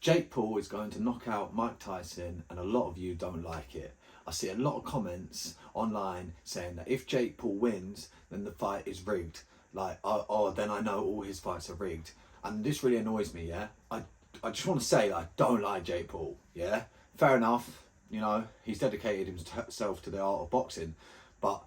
Jake Paul is going to knock out Mike Tyson, and a lot of you don't like it. I see a lot of comments online saying that if Jake Paul wins, then the fight is rigged. Like, oh, then I know all his fights are rigged. And this really annoys me, yeah? I just want to say that I don't like Jake Paul, yeah? Fair enough, you know, he's dedicated himself to the art of boxing. But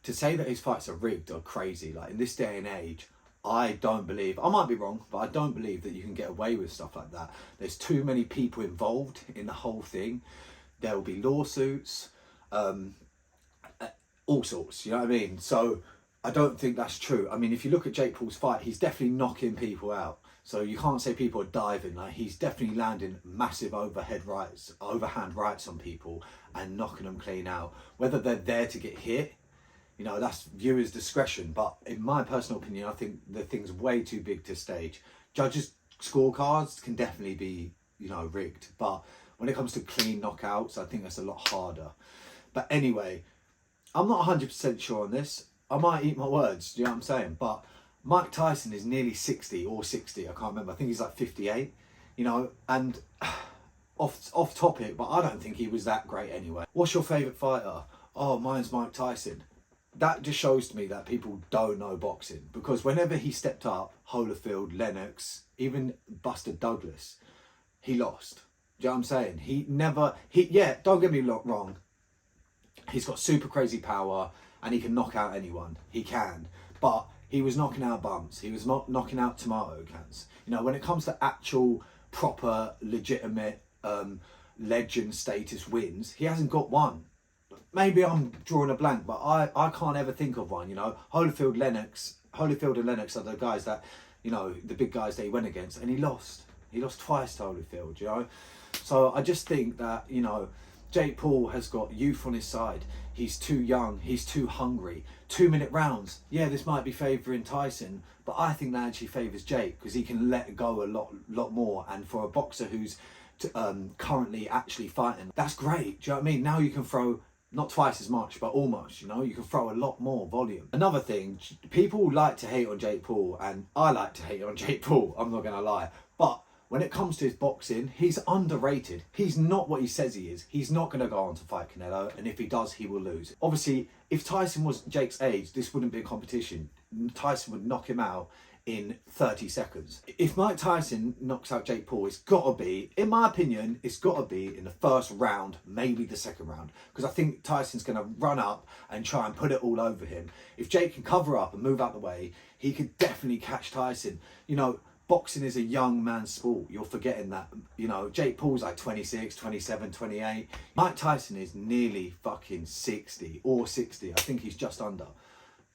to say that his fights are rigged are crazy. Like, in this day and age, I don't believe, I might be wrong, but I don't believe that you can get away with stuff like that. There's too many people involved in the whole thing. There will be lawsuits, all sorts, you know what I mean? So I don't think that's true. I mean, if you look at Jake Paul's fight, he's definitely knocking people out. So you can't say people are diving. Like, he's definitely landing massive overhand rights on people and knocking them clean out. Whether they're there to get hit, you know, that's viewers' discretion. But in my personal opinion, I think the thing's way too big to stage. Judges' scorecards can definitely be, you know, rigged. But when it comes to clean knockouts, I think that's a lot harder. But anyway, I'm not 100% sure on this. I might eat my words, do you know what I'm saying? But Mike Tyson is nearly 60 or 60, I can't remember. I think he's like 58, you know, and off topic, but I don't think he was that great anyway. What's your favourite fighter? Oh, mine's Mike Tyson. That just shows to me that people don't know boxing, because whenever he stepped up, Holyfield, Lennox, even Buster Douglas, he lost. Do you know what I'm saying? Yeah, don't get me wrong. He's got super crazy power and he can knock out anyone. He can. But he was knocking out bums. He was knocking out tomato cans. You know, when it comes to actual, proper, legitimate legend status wins, he hasn't got one. Maybe I'm drawing a blank, but I can't ever think of one, you know. Holyfield and Lennox are the guys that, you know, the big guys that he went against, and he lost. He lost twice to Holyfield, you know. So I just think that, you know, Jake Paul has got youth on his side. He's too young. He's too hungry. 2-minute rounds. Yeah, this might be favouring Tyson, but I think that actually favours Jake, because he can let go a lot more. And for a boxer who's currently actually fighting, that's great. Do you know what I mean? Now you can throw not twice as much, but almost, you know, you can throw a lot more volume. Another thing, people like to hate on Jake Paul, and I like to hate on Jake Paul, I'm not going to lie. But when it comes to his boxing, he's underrated. He's not what he says he is. He's not going to go on to fight Canelo, and if he does, he will lose. Obviously, if Tyson was Jake's age, this wouldn't be a competition. Tyson would knock him out in 30 seconds. If Mike Tyson knocks out Jake Paul, it's got to be, in my opinion, it's got to be in the first round, maybe the second round, because I think Tyson's going to run up and try and put it all over him. If Jake can cover up and move out the way, he could definitely catch Tyson. You know, boxing is a young man's sport. You're forgetting that. You know, Jake Paul's like 26, 27, 28. Mike Tyson is nearly fucking 60 or 60. I think he's just under.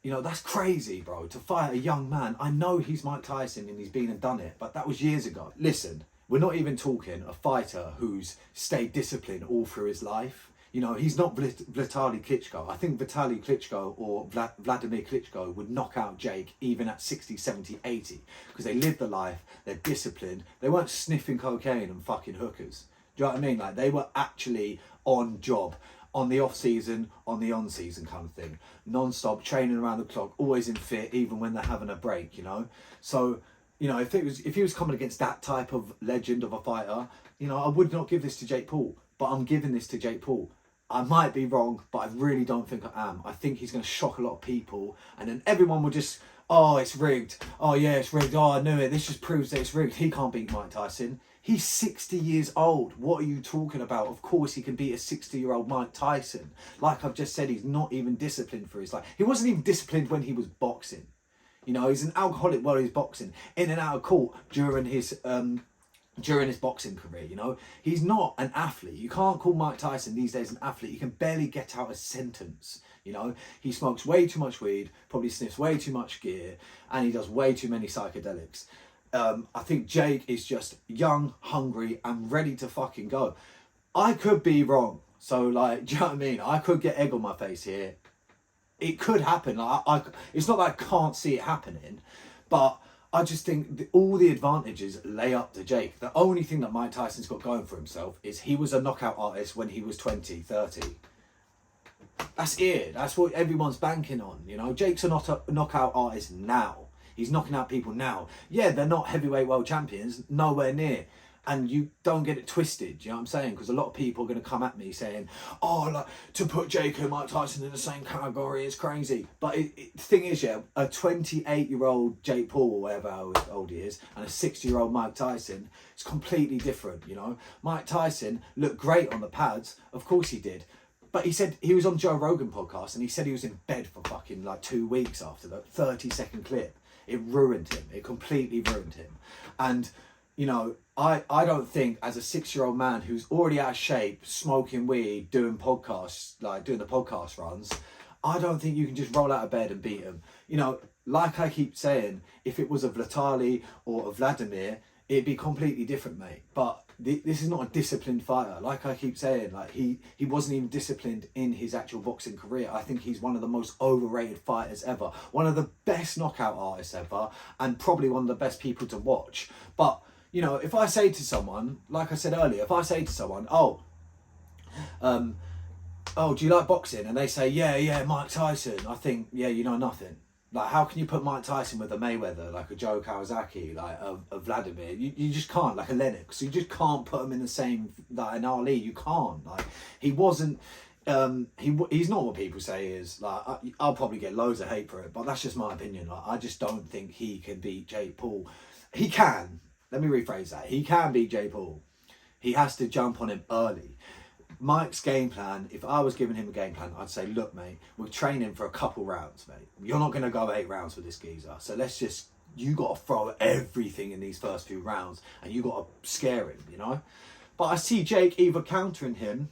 You know, that's crazy, bro, to fight a young man. I know he's Mike Tyson and he's been and done it, but that was years ago. Listen, we're not even talking a fighter who's stayed disciplined all through his life. You know, he's not Vitaly Klitschko. I think Vitaly Klitschko or Vladimir Klitschko would knock out Jake even at 60, 70, 80. Because they lived the life, they're disciplined. They weren't sniffing cocaine and fucking hookers. Do you know what I mean? Like, they were actually on job, on the off season, on the on season kind of thing. Non-stop, training around the clock, always in fit, even when they're having a break, you know? So, you know, if he was coming against that type of legend of a fighter, you know, I would not give this to Jake Paul. But I'm giving this to Jake Paul. I might be wrong, but I really don't think I am. I think he's going to shock a lot of people, and then everyone will just, oh, it's rigged. Oh, yeah, it's rigged. Oh, I knew it. This just proves that it's rigged. He can't beat Mike Tyson. He's 60 years old. What are you talking about? Of course he can beat a 60-year-old Mike Tyson. Like I've just said, he's not even disciplined for his life. He wasn't even disciplined when he was boxing. You know, he's an alcoholic while he's boxing, in and out of court during his boxing career. You know, he's not an athlete. You can't call Mike Tyson these days an athlete. He can barely get out a sentence. You know, he smokes way too much weed, probably sniffs way too much gear, and he does way too many psychedelics. I think Jake is just young, hungry, and ready to fucking go. I could be wrong. So, like, do you know what I mean? I could get egg on my face here. It could happen. Like, it's not that I can't see it happening, but I just think all the advantages lay up to Jake. The only thing that Mike Tyson's got going for himself is he was a knockout artist when he was 20, 30. That's it. That's what everyone's banking on. You know, Jake's a knockout artist now. He's knocking out people now. Yeah, they're not heavyweight world champions, nowhere near. And you don't get it twisted, you know what I'm saying? Because a lot of people are going to come at me saying, oh, like, to put Jake and Mike Tyson in the same category is crazy. But the thing is, yeah, a 28-year-old Jake Paul, or whatever how old he is, and a 60-year-old Mike Tyson, it's completely different, you know? Mike Tyson looked great on the pads, of course he did. But he said he was on Joe Rogan podcast and he said he was in bed for fucking like 2 weeks after the 30-second clip. It ruined him. It completely ruined him. And, you know, I don't think as a 6-year-old man who's already out of shape, smoking weed, doing podcasts, like doing the podcast runs, I don't think you can just roll out of bed and beat him. You know, like I keep saying, if it was a Vlatali or a Vladimir, it'd be completely different, mate. But this is not a disciplined fighter. Like I keep saying, like he wasn't even disciplined in his actual boxing career. I think he's one of the most overrated fighters ever. One of the best knockout artists ever, and probably one of the best people to watch. But, you know, if I say to someone, like I said earlier, if I say to someone, oh, do you like boxing? And they say, yeah, Mike Tyson. I think, yeah, you know nothing. Like, how can you put Mike Tyson with a Mayweather, like a Joe Kawasaki, like a Vladimir? You just can't, like a Lennox. You just can't put him in the same, like an Ali. You can't. Like, he wasn't, he's not what people say he is. Like, I'll probably get loads of hate for it, but that's just my opinion. Like, I just don't think he can beat Jake Paul. He can. Let me rephrase that. He can beat Jake Paul. He has to jump on him early. Mike's game plan, if I was giving him a game plan, I'd say, look, mate, we're training for a couple rounds, mate. You're not going to go 8 rounds with this geezer. So you got to throw everything in these first few rounds and you got to scare him, you know? But I see Jake either countering him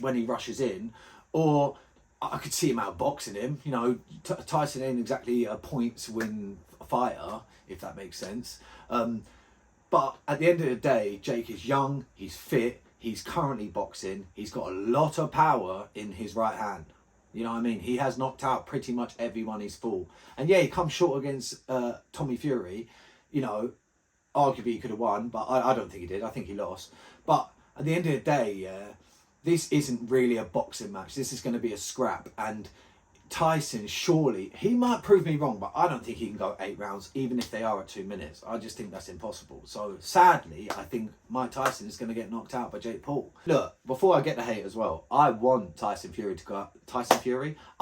when he rushes in, or I could see him outboxing him. You know, Tyson ain't exactly a points win fighter, if that makes sense. But at the end of the day, Jake is young, he's fit, he's currently boxing, he's got a lot of power in his right hand. You know what I mean? He has knocked out pretty much everyone he's fought. And yeah, he comes short against Tommy Fury. You know, arguably he could have won, but I don't think he did. I think he lost. But at the end of the day, yeah, this isn't really a boxing match. This is going to be a scrap. And Tyson, surely, he might prove me wrong, but I don't think he can go 8 rounds, even if they are at 2 minutes. I just think that's impossible. So, sadly, I think Mike Tyson is going to get knocked out by Jake Paul. Look, before I get the hate as well, I want I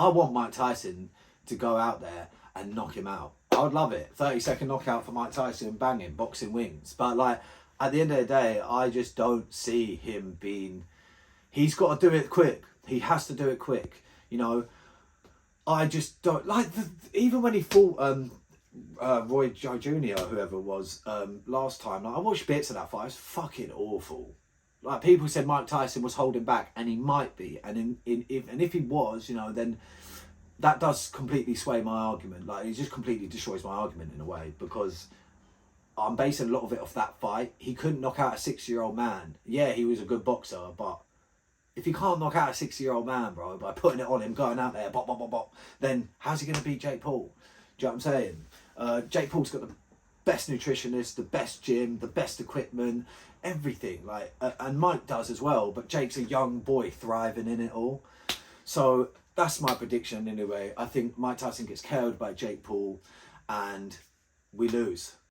want Mike Tyson to go out there and knock him out. I would love it. 30-second knockout for Mike Tyson, banging, boxing wings. But, like, at the end of the day, I just don't see him being... He's got to do it quick. He has to do it quick, you know. I just don't like even when he fought Roy Joe Jr. or whoever it was last time. Like, I watched bits of that fight. It was fucking awful. Like, people said Mike Tyson was holding back, and he might be. And if he was, you know, then that does completely sway my argument. Like, it just completely destroys my argument in a way, because I'm basing a lot of it off that fight. He couldn't knock out a 60-year-old man. Yeah, he was a good boxer, but if you can't knock out a 60-year-old man, bro, by putting it on him, going out there, bop, bop, bop, bop, then how's he going to beat Jake Paul? Do you know what I'm saying? Jake Paul's got the best nutritionist, the best gym, the best equipment, everything. Like, and Mike does as well, but Jake's a young boy thriving in it all. So that's my prediction anyway. I think Mike Tyson gets KO'd by Jake Paul and we lose.